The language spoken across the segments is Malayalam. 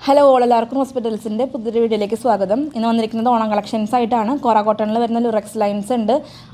ഹലോ എല്ലാവർക്കും ഹോസ്പിറ്റൽസിൻ്റെ പുതിയൊരു വീഡിയോയിലേക്ക് സ്വാഗതം. ഇന്ന് വന്നിരിക്കുന്നത് ഓണം കളക്ഷൻസ് ആയിട്ടാണ്. കോറ കോട്ടണിൽ വരുന്ന ലുറക്സ് ലൈൻസ് ഉണ്ട്,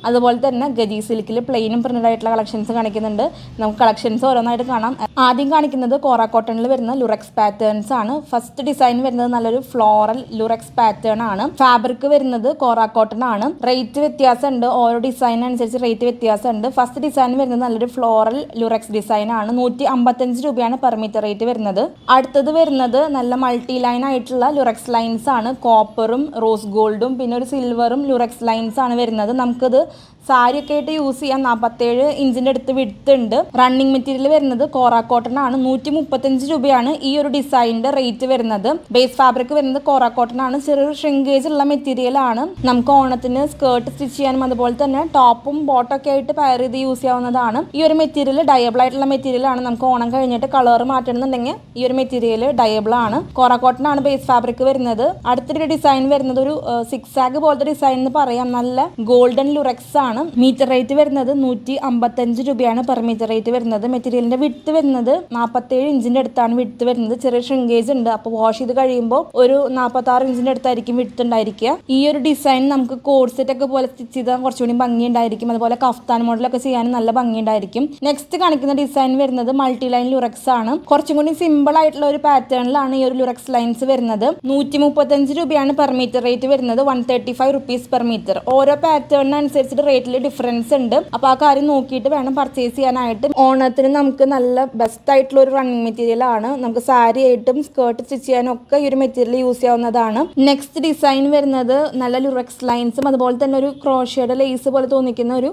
അതുപോലെ തന്നെ ഗജി സിൽക്കിൽ പ്ലെയിനും പ്രിന്റഡ് ആയിട്ടുള്ള കളക്ഷൻസ് കാണിക്കുന്നുണ്ട്. നമുക്ക് കളക്ഷൻസ് ഓരോന്നായിട്ട് കാണാം. ആദ്യം കാണിക്കുന്നത് കോറ കോട്ടണിൽ വരുന്ന ലുറക്സ് പാറ്റേൺസ് ആണ്. ഫസ്റ്റ് ഡിസൈൻ വരുന്നത് നല്ലൊരു ഫ്ലോറൽ ലുറക്സ് പാറ്റേൺ ആണ്. ഫാബ്രിക് വരുന്നത് കോറ കോട്ടൺ ആണ്. റേറ്റ് വ്യത്യാസമുണ്ട്, ഓരോ ഡിസൈനനുസരിച്ച് റേറ്റ് വ്യത്യാസമുണ്ട്. ഫസ്റ്റ് ഡിസൈൻ വരുന്നത് നല്ലൊരു ഫ്ലോറൽ ലുറക്സ് ഡിസൈൻ ആണ്. 155 രൂപയാണ് പെർ മീറ്റർ റേറ്റ് വരുന്നത്. അടുത്തത് വരുന്നത് നല്ല മൾട്ടി ലൈൻ ആയിട്ടുള്ള ലുറക്സ് ലൈൻസ് ആണ്. കോപ്പറും റോസ് ഗോൾഡും പിന്നെ ഒരു സിൽവറും ലുറക്സ് ലൈൻസ് ആണ് വരുന്നത്. നമുക്കിത് സാരി ഒക്കെ ആയിട്ട് യൂസ് ചെയ്യാം. 47 ഇഞ്ചിൻ്റെ അടുത്ത് വിടുത്തുണ്ട്. റണ്ണിങ് മെറ്റീരിയൽ വരുന്നത് കോറ കോട്ടൺ ആണ്. 135 രൂപയാണ് ഈ ഒരു ഡിസൈനിന്റെ റേറ്റ് വരുന്നത്. ബേസ് ഫാബ്രിക് വരുന്നത് കോറ കോട്ടൺ ആണ്. ചെറിയൊരു ഷ്രിങ്കേജ് ഉള്ള മെറ്റീരിയൽ ആണ്. നമുക്ക് ഓണത്തിന് സ്കേർട്ട് സ്റ്റിച്ച് ചെയ്യാനും അതുപോലെ തന്നെ ടോപ്പും ബോട്ടൊക്കെ ആയിട്ട് പെയർ ചെയ്ത് യൂസ് ചെയ്യാവുന്നതാണ്. ഈ ഒരു മെറ്റീരിയൽ ഡയബിൾ ആയിട്ടുള്ള മെറ്റീരിയൽ ആണ്. നമുക്ക് ഓണം കഴിഞ്ഞിട്ട് കളർ മാറ്റണമെന്നുണ്ടെങ്കിൽ ഈ ഒരു മെറ്റീരിയൽ ഡയബിൾ ആണ്. കോറ കോട്ടൺ ആണ് ബേസ് ഫാബ്രിക് വരുന്നത്. അടുത്തൊരു ഡിസൈൻ വരുന്നത് ഒരു സിക്സ് ആഗ് പോലത്തെ ഡിസൈൻ എന്ന് പറയാം. നല്ല ഗോൾഡൻ ലുറക്സ് ആണ്. മീറ്റർ റേറ്റ് വരുന്നത് 155 രൂപയാണ് പെർ മീറ്റർ റേറ്റ് വരുന്നത്. മെറ്റീരിയലിന്റെ വിഡ്ത്ത് വരുന്നത് 47 ഇഞ്ചിന്റെ അടുത്താണ് വിഡ്ത്ത് വരുന്നത്. ചെറിയ ഷ്രിങ്കേജ് ഉണ്ട്. അപ്പോൾ വാഷ് ചെയ്ത് കഴിയുമ്പോൾ ഒരു 46 ഇഞ്ചിന്റെ അടുത്തായിരിക്കും വിഡ്ത്ത് ഉണ്ടായിരിക്കുക. ഈ ഒരു ഡിസൈൻ നമുക്ക് കോഴ്സെറ്റ് ഒക്കെ പോലെ സ്റ്റിച്ച് ചെയ്താൽ കുറച്ചുകൂടി ഭംഗി ഉണ്ടായിരിക്കും. അതുപോലെ കഫ്താൻ മോഡലൊക്കെ ചെയ്യാനും നല്ല ഭംഗി ഉണ്ടായിരിക്കും. നെക്സ്റ്റ് കാണിക്കുന്ന ഡിസൈൻ വരുന്നത് മൾട്ടി ലൈൻ ലുറക്സ് ആണ്. കുറച്ചും കൂടി സിമ്പിൾ ആയിട്ടുള്ള ഒരു പാറ്റേണിലാണ് ഈ ഒരു ലുറക്സ് ലൈൻസ് വരുന്നത്. 135 രൂപയാണ് പെർ മീറ്റർ റേറ്റ് വരുന്നത്. 135 റുപ്പീസ് പെർ മീറ്റർ. ഓരോ പാറ്റേണിനനുസരിച്ചിട്ട് റേറ്റിൽ ഡിഫറൻസ് ഉണ്ട്. അപ്പോൾ ആ കാര്യം നോക്കിയിട്ട് വേണം പർച്ചേസ് ചെയ്യാനായിട്ട്. ഓണത്തിന് നമുക്ക് നല്ല ബെസ്റ്റ് ആയിട്ടുള്ള ഒരു റണ്ണിങ് മെറ്റീരിയൽ ആണ്. നമുക്ക് സാരി ആയിട്ടും സ്കേർട്ട് സ്റ്റിച്ച് ചെയ്യാനും ഒക്കെ ഈ ഒരു മെറ്റീരിയൽ യൂസ് ചെയ്യാവുന്നതാണ്. നെക്സ്റ്റ് ഡിസൈൻ വരുന്നത് നല്ല ലുറക്സ് ലൈൻസും അതുപോലെ തന്നെ ഒരു ക്രോഷയുടെ ലേസ് പോലെ തോന്നിക്കുന്ന ഒരു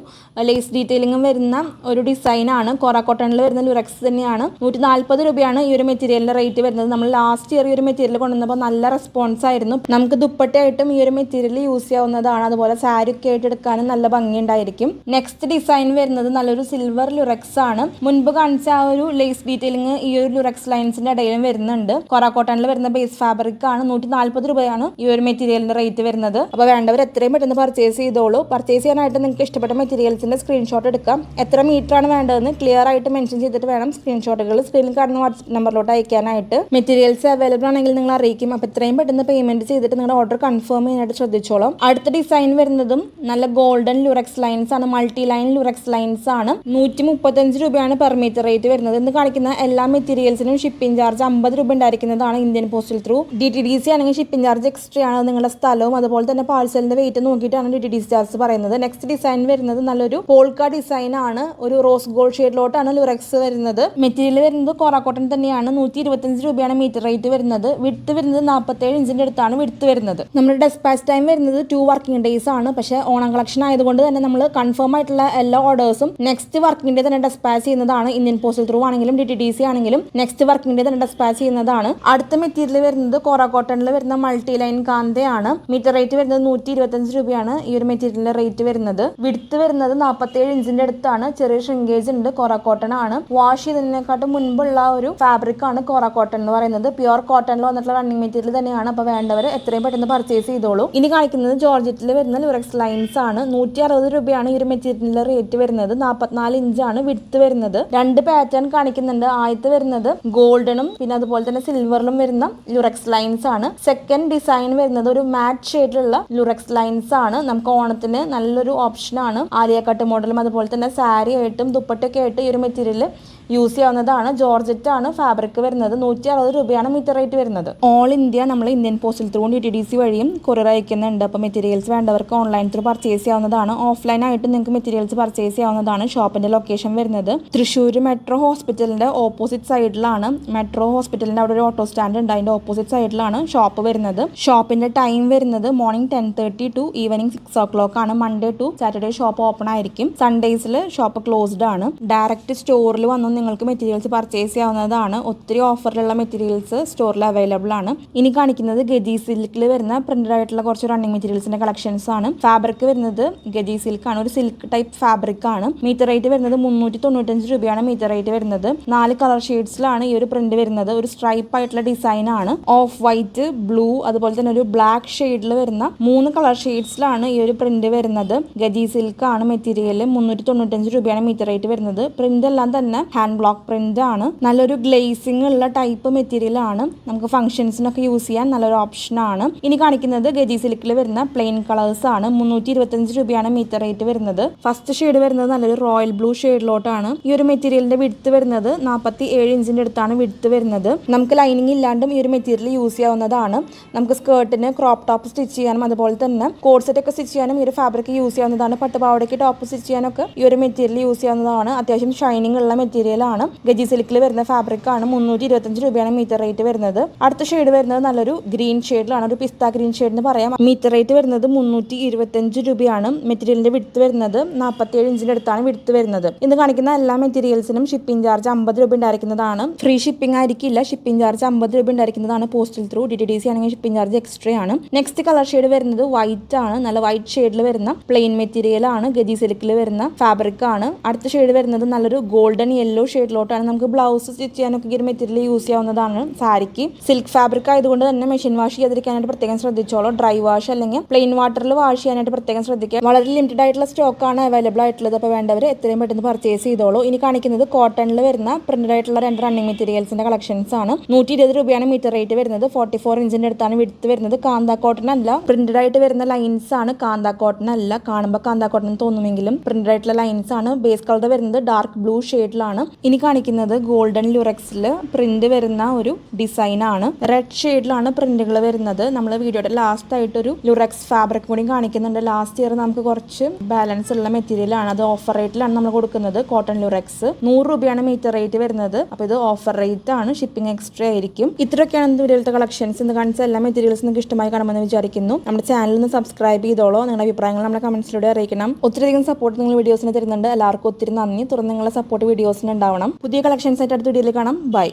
ലേസ് ഡീറ്റെയിലിംഗും വരുന്ന ഒരു ഡിസൈൻ ആണ്. കോറ കോട്ടണിൽ വരുന്ന ലുറക്സ് തന്നെയാണ്. 140 രൂപയാണ് ഈ ഒരു മെറ്റീരിയലിന്റെ റേറ്റ് വരുന്നത്. നമ്മൾ ലാസ്റ്റ് ഇയർ ഈ ഒരു മെറ്റീരിയൽ കൊണ്ടുവന്നപ്പോൾ നല്ല റെസ്പോൺസ് ആയിരുന്നു. നമുക്ക് ദുപ്പട്ടയായിട്ടും ഈ ഒരു മെറ്റീരിയൽ യൂസ് ചെയ്യാവുന്നതാണ്. അതുപോലെ സാരി ഒക്കെ ആയിട്ട് എടുക്കാനും നല്ല ഭംഗി ഉണ്ടായിരിക്കും. നെക്സ്റ്റ് ഡിസൈൻ വരുന്നത് നല്ലൊരു സിൽവർ ലുറക്സ് ആണ്. മുൻപ് കാണിച്ച ആ ഒരു ലേസ് ഡീറ്റെയിലിംഗ് ഈ ഒരു ലുറക്സ് ലൈൻസിന്റെ ഇടയിലും വരുന്നുണ്ട്. കോറ കോട്ടണിൽ വരുന്ന ബേസ് ഫാബ്രിക് ആണ്. 140 രൂപയാണ് ഈ ഒരു മെറ്റീരിയലിന്റെ റേറ്റ് വരുന്നത്. അപ്പോൾ വേണ്ടവർ എത്രയും പെട്ടെന്ന് പർച്ചേസ് ചെയ്തോളൂ. പർച്ചേസ് ചെയ്യാനായിട്ട് നിങ്ങൾക്ക് ഇഷ്ടപ്പെട്ട മെറ്റീരിയൽസിന്റെ സ്ക്രീൻഷോട്ട് എടുക്കാം. എത്ര മീറ്റർ ആണ് വേണ്ടതെന്ന് ക്ലിയർ ആയിട്ട് മെൻഷൻ ചെയ്തിട്ട് വേണം സ്ക്രീൻഷോട്ടുകൾ സ്ക്രീനിൽ കാണുന്ന വാട്സ്ആപ്പ് നമ്പറിലോട്ട് അയക്കാനായിട്ട്. മെറ്റീരിയൽസ് അവൈലബിൾ ആണെങ്കിൽ നിങ്ങൾ അറിയിക്കും. അപ്പോൾ എത്രയും പെട്ടെന്ന് പേയ്മെന്റ് ചെയ്തിട്ട് നിങ്ങളുടെ ഓർഡർ കൺഫേം ചെയ്യാനായിട്ട് ശ്രദ്ധിച്ചോളാം. അടുത്ത ഡിസൈൻ വരുന്നതും നല്ല ഗോൾഡൻ ലുറക്സ് ലൈൻസ് ആണ്. മൾട്ടി ലൈൻ ലുറക്സ് ലൈൻസ് ആണ്. 135 രൂപയാണ് പെർ മീറ്റർ റേറ്റ് വരുന്നത്. ഇന്ന് കാണിക്കുന്ന എല്ലാ മെറ്റീരിയൽസിനും ഷിപ്പിംഗ് ചാർജ് 50 രൂപ ഉണ്ടായിരിക്കുന്നതാണ് ഇന്ത്യൻ പോസ്റ്റൽ ത്രൂ. DTDC ആണെങ്കിൽ ഷിപ്പിംഗ് ചാർജ് എക്സ്ട്രാ ആണ്. നിങ്ങളുടെ സ്ഥലവും അതുപോലെ തന്നെ പാഴ്സലിന്റെ വെയിറ്റ് നോക്കിയിട്ടാണ് DTDC ചാർജ് പറയുന്നത്. നെക്സ്റ്റ് ഡിസൈൻ വരുന്നത് നല്ലൊരു പോൾക്ക ഡിസൈൻ ആണ്. ഒരു റോസ് ഗോൾഡ് ഷെയ്ഡിലോട്ടാണ് ലുറക്സ് വരുന്നത്. മെറ്റീരിയൽ വരുന്നത് കോറ കോട്ടൺ തന്നെയാണ്. 125 രൂപയാണ് മീറ്റർ റേറ്റ് വരുന്നത്. വിഡ്ത്ത് വരുന്നത് 47 ഇഞ്ചിന്റെ അടുത്താണ് വിഡ്ത്ത് വരുന്നത്. നമ്മുടെ ഡെസ്പാച്ച് ടൈം വരുന്നത് 2 വർക്കിംഗ് ഡേയ്സ് ആണ്. പക്ഷേ ഓണം കളക്ഷൻ ആയതുകൊണ്ട് തന്നെ നമ്മൾ കൺഫേം ആയിട്ടുള്ള എല്ലാ ഓർഡേഴ്സും നെക്സ്റ്റ് വർക്കിംഗ് ഡേ തന്നെ ഡെസ്പാച്ച് ചെയ്യുന്നതാണ്. ഇന്ത്യൻ പോസ്റ്റൽ ത്രൂ ആണെങ്കിലും DTDC ആണെങ്കിലും നെക്സ്റ്റ് വർക്കിംഗ് ഡേ തന്നെ ഡെസ്പാച്ച് ചെയ്യുന്നതാണ്. അടുത്ത മെറ്റീരിയൽ വരുന്നത് കോറ കോട്ടണിൽ വരുന്ന മൾട്ടി ലൈൻ കാന്തയാണ്. മീറ്റർ റേറ്റ് വരുന്നത് 125 രൂപയാണ് ഈ ഒരു മെറ്റീരിയലിന്റെ റേറ്റ് വരുന്നത്. വിഡ്ത്ത് വരുന്നത് 47 ഇഞ്ചിന്റെ അടുത്താണ്. ചെറിയ ഷ്രിങ്കേജ് ഉണ്ട്. കോറ കോട്ടൺ ആണ്. വാഷ് ചെയ്തതിനെക്കാട്ടും മുൻപുള്ള ഒരു ഫാബ്രിക് ആണ് കോറ കോട്ടൺ എന്ന് പറയുന്നത്. പ്യുവർ കോട്ടണിൽ വന്നിട്ടുള്ള റണ്ണിങ് മെറ്റീരിയൽ തന്നെയാണ്. അപ്പോൾ വേണ്ടവർ എത്രയും പെട്ടെന്ന് പർച്ചേസ് ചെയ്തോളൂ. ഇനി കാണിക്കുന്നത് ജോർജറ്റിൽ വരുന്ന ലുറക്സ് ലൈൻസ് ആണ്. 160 രൂപയാണ് ഈ ഒരു മെറ്റീരിയലിന്റെ റേറ്റ് വരുന്നത്. 44 ഇഞ്ചാണ് വിഡ്ത്ത് വരുന്നത്. രണ്ട് പാറ്റേൺ കാണിക്കുന്നുണ്ട്. ആദ്യത്തെ വരുന്നത് ഗോൾഡനും പിന്നെ അതുപോലെ തന്നെ സിൽവറിലും വരുന്ന ലുറക്സ് ലൈൻസ് ആണ്. സെക്കൻഡ് ഡിസൈൻ വരുന്നത് ഒരു മാറ്റ് ഷെയ്ഡിലുള്ള ലുറക്സ് ലൈൻസ് ആണ്. നമുക്ക് ഓണത്തിന് നല്ലൊരു ഓപ്ഷൻ ആണ്. ആലിയ കട്ട് മോഡലും അതുപോലെ തന്നെ സാരി ആയിട്ടും ദുപ്പട്ടൊക്കെ ആയിട്ട് ഈ ഒരു മെറ്റീരിയൽ യൂസ് ചെയ്യാവുന്നതാണ്. ജോർജറ്റ് ആണ് ഫാബ്രിക് വരുന്നത്. 160 രൂപയാണ് മീറ്റർ റേറ്റ് വരുന്നത്. ഓൾ ഇന്ത്യ നമ്മൾ ഇന്ത്യൻ പോസ്റ്റൽ ത്രൂ DTDC വഴിയും കൊറിയർ അയക്കുന്നുണ്ട്. അപ്പോൾ മെറ്റീരിയൽസ് വേണ്ടവർക്ക് ഓൺലൈൻ ത്രൂ പർച്ചേസ് ചെയ്യാവുന്നതാണ്. ഓഫ്ലൈൻ ആയിട്ട് നിങ്ങൾക്ക് മെറ്റീരിയൽസ് പർച്ചേസ് ചെയ്യാവുന്നതാണ്. ഷോപ്പിന്റെ ലൊക്കേഷൻ വരുന്നത് തൃശ്ശൂർ മെട്രോ ഹോസ്പിറ്റലിന്റെ ഓപ്പോസിറ്റ് സൈഡിലാണ്. മെട്രോ ഹോസ്പിറ്റലിന്റെ അവിടെ ഒരു ഓട്ടോ സ്റ്റാൻഡ് ഉണ്ട്. അതിന്റെ ഓപ്പോസിറ്റ് സൈഡിലാണ് ഷോപ്പ് വരുന്നത്. ഷോപ്പിന്റെ ടൈം വരുന്നത് മോർണിംഗ് 10:30 ടു ഈവനിങ് 6 o'clock ആണ്. Monday to Saturday shop open ആയിരിക്കും. സൺഡേസിൽ ഷോപ്പ് ക്ലോസ്ഡ് ആണ്. ഡയറക്റ്റ് സ്റ്റോറിൽ വന്നു നിങ്ങൾക്ക് മെറ്റീരിയൽസ് പർച്ചേസ് ചെയ്യാവുന്നതാണ്. ഒത്തിരി ഓഫറിലുള്ള മെറ്റീരിയൽസ് സ്റ്റോറിൽ അവൈലബിൾ ആണ്. ഇനി കാണിക്കുന്നത് ഗജി സിൽക്കിൽ വരുന്ന പ്രിന്റഡ് ആയിട്ടുള്ള കുറച്ച് റണ്ണിങ് മെറ്റീരിയൽസിന്റെ കളക്ഷൻസ് ആണ്. ഫാബ്രിക് വരുന്നത് ഗജി സിൽക്ക് ആണ്. ഒരു സിൽക്ക് ടൈപ്പ് ഫാബ്രിക് ആണ്. മീറ്റർ റേറ്റ് വരുന്നത് 395 രൂപയാണ് മീറ്റർ റേറ്റ് വരുന്നത്. 4 കളർ ഷെയ്ഡ്സിലാണ് ഈ ഒരു പ്രിന്റ് വരുന്നത്. ഒരു സ്ട്രൈപ്പ് ആയിട്ടുള്ള ഡിസൈൻ ആണ്. ഓഫ് വൈറ്റ്, ബ്ലൂ അതുപോലെ തന്നെ ഒരു ബ്ലാക്ക് ഷെയ്ഡിൽ വരുന്ന 3 കളർ ഷെയ്ഡ്സിലാണ് ഈ ഒരു പ്രിന്റ് വരുന്നത്. ഗജി സിൽക്ക് ആണ് മെറ്റീരിയൽ. 395 രൂപയാണ് മീറ്റർ റേറ്റ് വരുന്നത്. പ്രിന്റ് എല്ലാം തന്നെ ഹാൻഡ് ബ്ലോക്ക് പ്രിന്റ് ആണ്. നല്ലൊരു ഗ്ലേസിംഗ് ഉള്ള ടൈപ്പ് മെറ്റീരിയൽ ആണ്. നമുക്ക് ഫംഗ്ഷൻസിനൊക്കെ യൂസ് ചെയ്യാൻ നല്ലൊരു ഓപ്ഷൻ ആണ്. ഇനി കാണിക്കുന്നത് ഗജി സിൽക്കിൽ വരുന്ന പ്ലെയിൻ കളേഴ്സ് ആണ്. 325 രൂപയാണ് മീറ്റർ റേറ്റ് വരുന്നത്. ഫസ്റ്റ് ഷെയ്ഡ് വരുന്നത് നല്ലൊരു റോയൽ ബ്ലൂ ഷെയ്ഡിലോട്ടാണ്. ഈ ഒരു മെറ്റീരിയലിന്റെ വിഡ്ത്ത് വരുന്നത് 47 ഇഞ്ചിന്റെ അടുത്താണ് വിഡ്ത്ത് വരുന്നത്. നമുക്ക് ലൈനിങ് ഇല്ലാണ്ടും ഈ ഒരു മെറ്റീരിയൽ യൂസ് ചെയ്യാവുന്നതാണ്. നമുക്ക് സ്കേർട്ടിന് ക്രോപ്പ് ടോപ്പ് സ്റ്റിച്ച് ചെയ്യാനും അതുപോലെ തന്നെ കോഡ് സെറ്റ് ഒക്കെ സ്റ്റിച്ച് ചെയ്യാനും ഈ ഒരു ഫാബ്രിക് യൂസ് ചെയ്യാവുന്നതാണ്. പട്ടുപാവടയ്ക്ക് ടോപ്പ് സ്റ്റിച്ച് ചെയ്യാനൊക്കെ ഈ ഒരു മെറ്റീരിയൽ യൂസ് ചെയ്യാവുന്നതാണ്. അത്യാവശ്യം ഷൈനിങ് ഉള്ള മെറ്റീരിയൽ ആണ്. ഗജി സിൽക്കിൽ വരുന്ന ഫാബ്രിക് ആണ്. 325 രൂപയാണ് മീറ്റർ റേറ്റ് വരുന്നത്. അടുത്ത ഷെയ്ഡ് വരുന്നത് നല്ലൊരു ഗ്രീൻ ഷെയ്ഡിലാണ്. ഒരു പിസ്ത ഗ്രീൻ ഷെയ്ഡ് എന്ന് പറയാം. മീറ്റർ റേറ്റ് വരുന്നത് 325 രൂപയാണ്. മെറ്റീരിയലിന്റെ വിഡ്ത്ത് വരുന്നത് 47 ഇഞ്ചിന്റെ അടുത്താണ് വിഡ്ത്ത് വരുന്നത്. ഇന്ന് കാണിക്കുന്ന എല്ലാ മെറ്റീരിയൽസിനും ഷിപ്പിംഗ് ചാർജ് 50 രൂപ ഉണ്ടായിരിക്കുന്നതാണ്. ഫ്രീ ഷിപ്പിംഗ് ആയിരിക്കില്ല. ഷിപ്പിംഗ് ചാർജ് 50 രൂപ ഉണ്ടായിരിക്കുന്നതാണ്. പോസ്റ്റൽ ത്രൂ DTDC ആണെങ്കിൽ ഷിപ്പിംഗ് ചാർജ് എക്സ്ട്രാ ആണ്. നെക്സ്റ്റ് കളർ ഷെയ്ഡ് വരുന്നത് വൈറ്റ് ആണ്. നല്ല വൈറ്റ് ഷെയ്ഡിൽ വരുന്ന പ്ലെയിൻ മെറ്റീരിയൽ ആണ്. ഗജി സിൽക്കിൽ വരുന്ന ഫാബ്രിക് ആണ്. അടുത്ത ഷെയ്ഡ് വരുന്നത് നല്ലൊരു ഗോൾഡൻ യെല്ലോ ഷെയ്ഡിലോട്ടാണ്. നമുക്ക് ബ്ലൗസ് സ്റ്റിച്ച് ചെയ്യാനൊക്കെ ഈ ഒരു മെറ്റീരിയൽ യൂസ് ചെയ്യാവുന്നതാണ്. സാരിക്ക് സിൽക്ക് ഫാബ്രിക് ആയതുകൊണ്ട് തന്നെ മെഷീൻ വാഷ് ചെയ്യാതിരിക്കാനായിട്ട് പ്രത്യേകം ശ്രദ്ധിച്ചോളൂ. ഡ്രൈ വാഷ് അല്ലെങ്കിൽ പ്ലെയിൻ വാട്ടറിൽ വാഷ് ചെയ്യാനായിട്ട് പ്രത്യേകം ശ്രദ്ധിക്കുക. വളരെ ലിമിറ്റഡ് ആയിട്ടുള്ള സ്റ്റോക്ക് ആണ് അവൈലബിൾ ആയിട്ടുള്ളത്. അപ്പോൾ വേണ്ടവർ എത്രയും പെട്ടെന്ന് പർച്ചേസ് ചെയ്തോളൂ. ഇനി കാണിക്കുന്നത് കോട്ടണിൽ വരുന്ന പ്രിന്റഡ് ആയിട്ടുള്ള 2 റണ്ണിങ് മെറ്റീരിയൽസിന്റെ കളക്ഷൻസ് ആണ്. 120 രൂപയാണ് മീറ്റർ റേറ്റ് വരുന്നത്. 44 ഇഞ്ചിന്റെ അടുത്താണ് വിഡ്ത്ത് വരുന്നത്. കാന്ത കോട്ടൺ അല്ല, പ്രിന്റഡ് ആയിട്ട് വരുന്ന ലൈൻസ് ആണ്. കാന്ത കോട്ടൺ അല്ല. കാണുമ്പോൾ കാന്ത കോട്ടൺ തോന്നുമെങ്കിലും പ്രിന്റഡ് ആയിട്ടുള്ള ലൈൻസ് ആണ്. ബേസ് കളർ വരുന്നത് ഡാർക്ക് ബ്ലൂ ഷെയ്ഡിലാണ്. ഇനി കാണിക്കുന്നത് ഗോൾഡൻ ലുറക്സിൽ പ്രിന്റ് വരുന്ന ഒരു ഡിസൈൻ ആണ്. റെഡ് ഷെയ്ഡിലാണ് പ്രിന്റുകൾ വരുന്നത്. നമ്മൾ വീഡിയോയുടെ ലാസ്റ്റ് ആയിട്ടൊരു ലുറക്സ് ഫാബ്രിക് കൂടി കാണിക്കുന്നുണ്ട്. ലാസ്റ്റ് ഇയർ നമുക്ക് കുറച്ച് ബാലൻസ് ഉള്ള മെറ്റീരിയൽ ആണ്. അത് ഓഫർ റേറ്റിലാണ് നമ്മൾ കൊടുക്കുന്നത്. കോട്ടൺ ലുറക്സ് 100 രൂപയാണ് മീറ്റർ റേറ്റ് വരുന്നത്. അപ്പോൾ ഇത് ഓഫർ റേറ്റ് ആണ്. ഷിപ്പിംഗ് എക്സ്ട്രാ ആയിരിക്കും. ഇത്രയൊക്കെയാണ് വീഡിയോയിലത്തെ കളക്ഷൻസ്. ഇന്ന് കാണിച്ച എല്ലാ മെറ്റീരിയൽസ് നിങ്ങൾക്ക് ഇഷ്ടമായി കാണുമെന്ന് വിചാരിക്കുന്നു. നമ്മുടെ ചാനൽ ഒന്ന് സബ്സ്ക്രൈബ് ചെയ്തോളൂ. നിങ്ങളുടെ അഭിപ്രായങ്ങൾ നമ്മുടെ കമന്റ്സിലൂടെ അറിയിക്കണം. ഒത്തിരിയധികം സപ്പോർട്ട് നിങ്ങൾ വീഡിയോസിന് തരുന്നുണ്ട്. എല്ലാവർക്കും ഒത്തിരി നന്ദി. തുറന്ന് നിങ്ങളുടെ സപ്പോർട്ട് വീഡിയോസിന് ഉണ്ടാവണം. പുതിയ കളക്ഷൻസ് ആയിട്ട് അടുത്ത വീഡിയോയിൽ കാണാം. ബൈ.